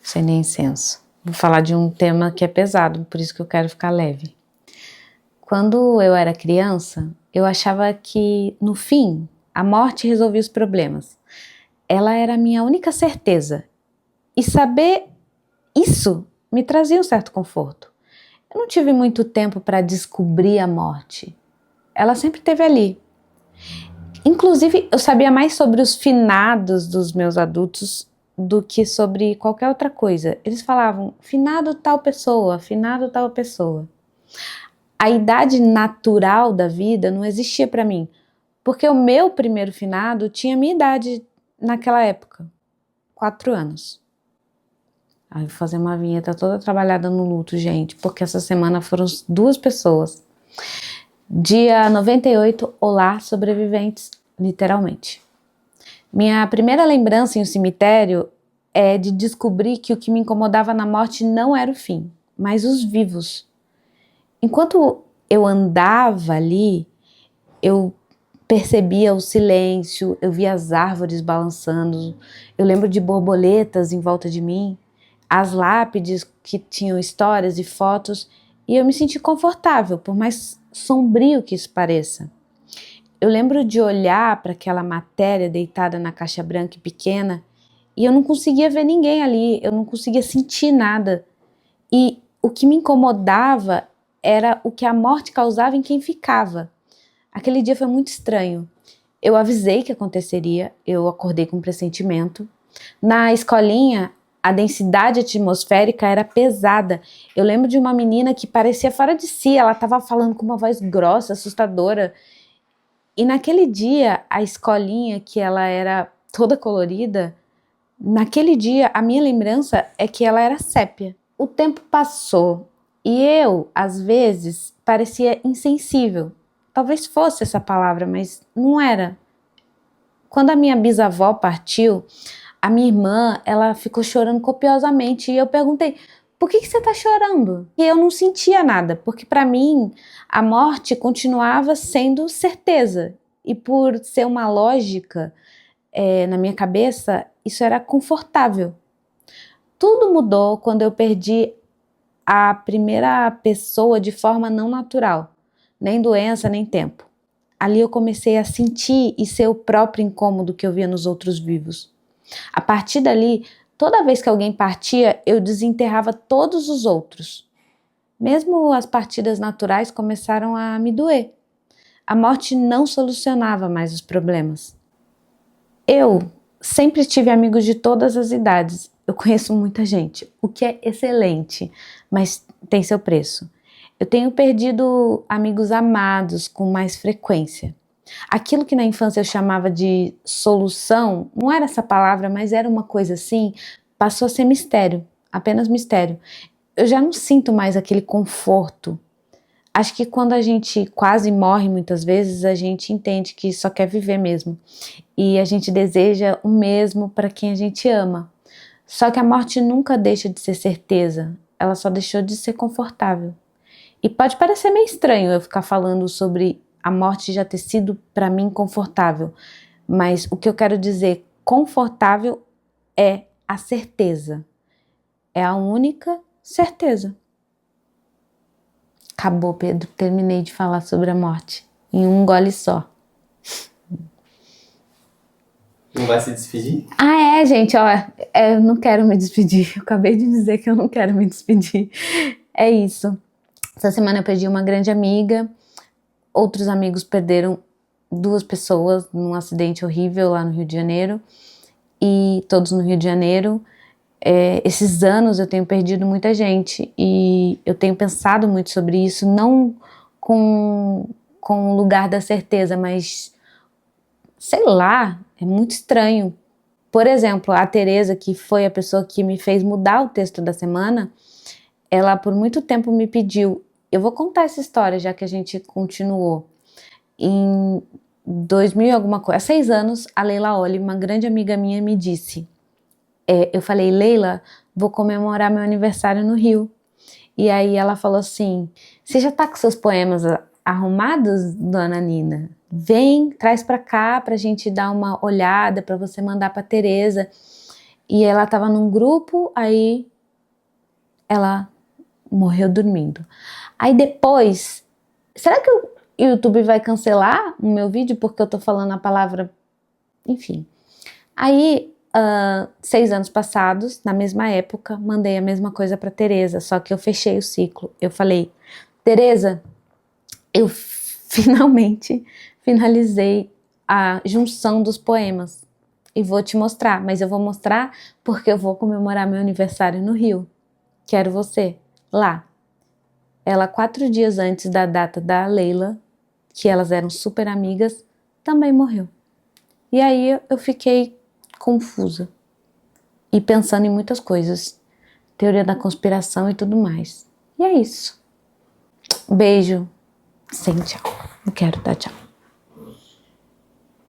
sem nem incenso. Vou falar de um tema que é pesado, por isso que eu quero ficar leve. Quando eu era criança, eu achava que, no fim, a morte resolvia os problemas. Ela era a minha única certeza. E saber isso me trazia um certo conforto. Eu não tive muito tempo para descobrir a morte. Ela sempre esteve ali. Inclusive, eu sabia mais sobre os finados dos meus adultos do que sobre qualquer outra coisa. Eles falavam, finado tal pessoa, finado tal pessoa. A idade natural da vida não existia para mim, porque o meu primeiro finado tinha minha idade naquela época, 4 anos. Aí eu vou fazer uma vinheta toda trabalhada no luto, gente, porque essa semana foram 2 pessoas. Dia 98, olá, sobreviventes, literalmente. Minha primeira lembrança em um cemitério é de descobrir que o que me incomodava na morte não era o fim, mas os vivos. Enquanto eu andava ali, eu percebia o silêncio, eu via as árvores balançando, eu lembro de borboletas em volta de mim, as lápides que tinham histórias e fotos, e eu me senti confortável, por mais sombrio que isso pareça. Eu lembro de olhar para aquela matéria deitada na caixa branca e pequena, e eu não conseguia ver ninguém ali, eu não conseguia sentir nada. E o que me incomodava era o que a morte causava em quem ficava. Aquele dia foi muito estranho. Eu avisei que aconteceria, eu acordei com um pressentimento. Na escolinha, a densidade atmosférica era pesada. Eu lembro de uma menina que parecia fora de si, ela estava falando com uma voz grossa, assustadora. E naquele dia, a escolinha, que ela era toda colorida, naquele dia, a minha lembrança é que ela era sépia. O tempo passou e eu, às vezes, parecia insensível. Talvez fosse essa palavra, mas não era. Quando a minha bisavó partiu, a minha irmã, ela ficou chorando copiosamente e eu perguntei, por que você está chorando? E eu não sentia nada, porque para mim a morte continuava sendo certeza. E por ser uma lógica na minha cabeça, isso era confortável. Tudo mudou quando eu perdi a primeira pessoa de forma não natural, nem doença, nem tempo. Ali eu comecei a sentir e ser o próprio incômodo que eu via nos outros vivos. A partir dali, toda vez que alguém partia, eu desenterrava todos os outros. Mesmo as partidas naturais começaram a me doer. A morte não solucionava mais os problemas. Eu sempre tive amigos de todas as idades. Eu conheço muita gente, o que é excelente, mas tem seu preço. Eu tenho perdido amigos amados com mais frequência. Aquilo que na infância eu chamava de solução, não era essa palavra, mas era uma coisa assim, passou a ser mistério, apenas mistério. Eu já não sinto mais aquele conforto. Acho que quando a gente quase morre muitas vezes, a gente entende que só quer viver mesmo. E a gente deseja o mesmo para quem a gente ama. Só que a morte nunca deixa de ser certeza, ela só deixou de ser confortável. E pode parecer meio estranho eu ficar falando sobre a morte já ter sido para mim confortável, mas o que eu quero dizer confortável é a certeza. É a única certeza. Acabou, Pedro, terminei de falar sobre a morte em um gole só. Não vai se despedir? Ah, gente, ó, eu não quero me despedir. Eu acabei de dizer que eu não quero me despedir. É isso. Essa semana eu perdi uma grande amiga. Outros amigos perderam 2 pessoas num acidente horrível lá no Rio de Janeiro. E todos no Rio de Janeiro. Esses anos eu tenho perdido muita gente. E eu tenho pensado muito sobre isso, não com o lugar da certeza, mas sei lá, é muito estranho. Por exemplo, a Tereza, que foi a pessoa que me fez mudar o texto da semana, ela por muito tempo me pediu, eu vou contar essa história já que a gente continuou. Em 2000 e alguma coisa, há 6 anos, a Leila Oli, uma grande amiga minha, me disse, eu falei, Leila, vou comemorar meu aniversário no Rio. E aí ela falou assim, você já tá com seus poemas arrumados, dona Nina? Vem, traz pra cá pra gente dar uma olhada, pra você mandar pra Tereza. E ela tava num grupo, aí ela morreu dormindo. Aí depois, será que o YouTube vai cancelar o meu vídeo porque eu tô falando a palavra, enfim. Aí, 6 anos passados, na mesma época, mandei a mesma coisa pra Tereza, só que eu fechei o ciclo. Eu falei, Tereza, eu finalmente finalizei a junção dos poemas e vou te mostrar, mas eu vou mostrar porque eu vou comemorar meu aniversário no Rio. Quero você lá. Ela, 4 dias antes da data da Leila, que elas eram super amigas, também morreu. E aí eu fiquei confusa e pensando em muitas coisas, teoria da conspiração e tudo mais. E é isso. Beijo. Sem tchau. Não quero dar tchau.